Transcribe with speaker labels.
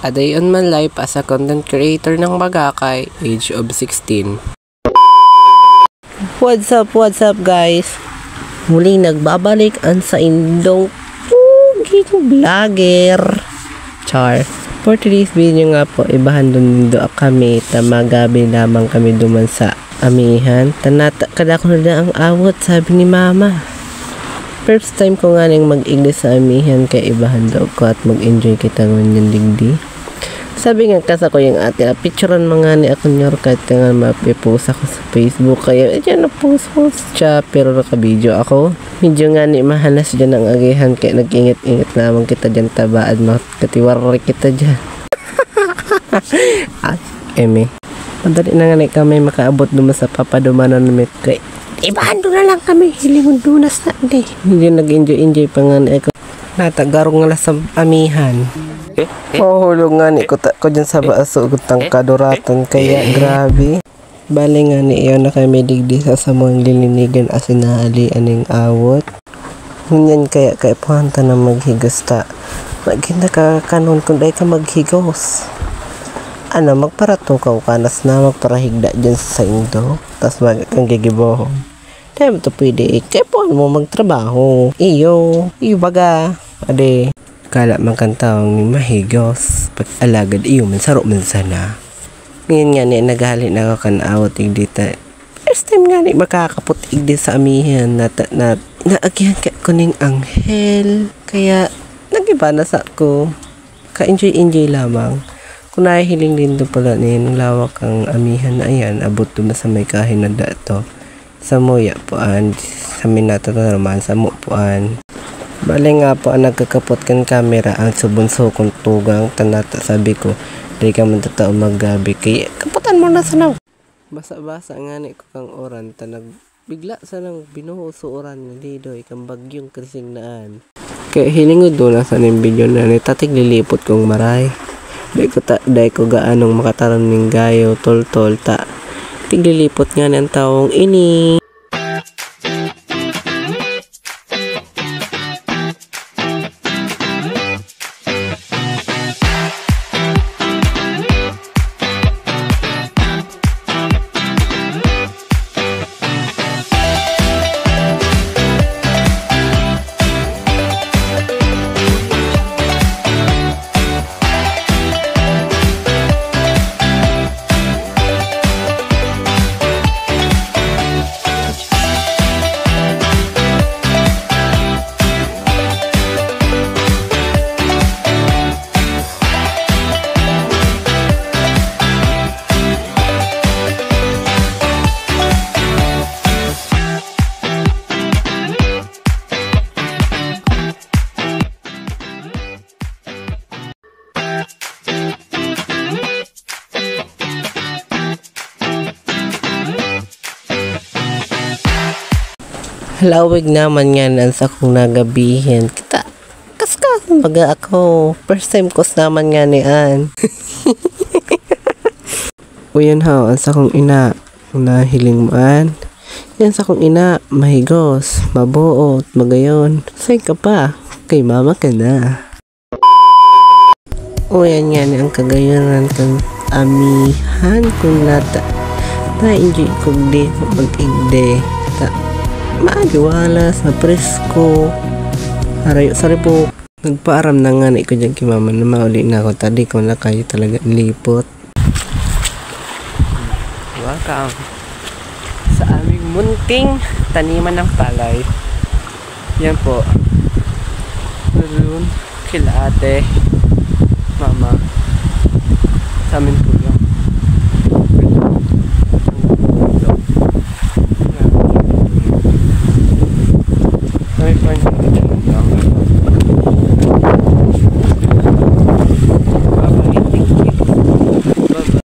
Speaker 1: A day on my life as a content creator ng Bagakay, age of 16. What's up guys? Muling nagbabalik ang sa indong puging vlogger. Char. For today's video nga po, ibahan dun kami, tamagabi lamang kami duman sa amihan. Tanata kada ko na ang awot, sabi ni mama. First time ko nga nang mag-English sa amihan, kaya ibahan daw ko at mag-enjoy kita ng yung digdi. Sabi nga kasa ko yung ate, picturean mga ni ako nyor kahit nga mapipost ako sa Facebook, kaya dyan na-post siya, pero naka-video ako. Medyo nga ni mahanas dyan ang agihan, kaya nag-ingat-ingat naman kita dyan, tabaan makatiwari kita dyan. Eme, madali na nga ni kami makaabot duman sa papadumanan namin, kaya ibahan doon na lang kami, hilingon dunas na hindi. Hindi nag-enjoy pa nga ni ako. Natagarong nga sa amihan. Mahulog nga ni ko dyan sa baaso utang kaduratan, kaya grabe. Bali nga ni iyo na kami digdi sa mga lilinigan asin nahali aning awot. Ngunyan kaya puhanta na maghigos ta. Maghinda ka kanon kung day ka maghigos. Ano, magparato ka kanas na magparahigda dyan sa indo. Tas kang gigibohon. Dahil ito pwede, kaya po mo magtrabaho. Iyo baga. Ade, kala magkantawang ni mahigos. Pag alagad iyo, mansaro man sana. Ngayon nga ni, naghali na ako kanawat igdita. First time nga ni, makakapot igdi sa amihan na naagihan ka kuning anghel. Kaya, nagiba na sa ko. Ka-enjoy lamang. Kung nahihiling din doon pala ng lawak ang amihan na ayan, abot doon na sa may kahin na dato. Sa muya puan, sa minata na naman, sa mupuan. Bali nga po ang nagkakapot kan camera ang subunso kong tugang tanata, sabi ko di ka man tatao maggabi kaya kaputan mo na sanaw. Basa-basa nga ni ko kang oran tanag bigla sa nang binuhuso oran ng lidoy kang bagyong krisingnaan. Kaya hilingod doon na sa ning video na ni tatig lilipot kong maray. Day ko gaanong makataran ning gayo tol ta. Tiglilipot nga ng taong ini. Lawig naman yan ang sa kong nagabihin. Kita, kaskas baga ako. First time kos naman nga ni An. Uyan ha, ang sa kong ina, nahiling mo An. Yan sa kong ina, mahigos, mabuot, magayon. Say ka pa, kay mama ka na. Uyan nga ni ang kagayonan kang amihan kung na-enjoy ko di mag-igde. Maaliwalas na presko arayo sa po nagpaaram na nga na ko dyan kay mama na mauli na ako tadi ko na kayo talaga lipot. Welcome sa aming munting taniman ng palay. Yan po doon kila ate mama sa amin po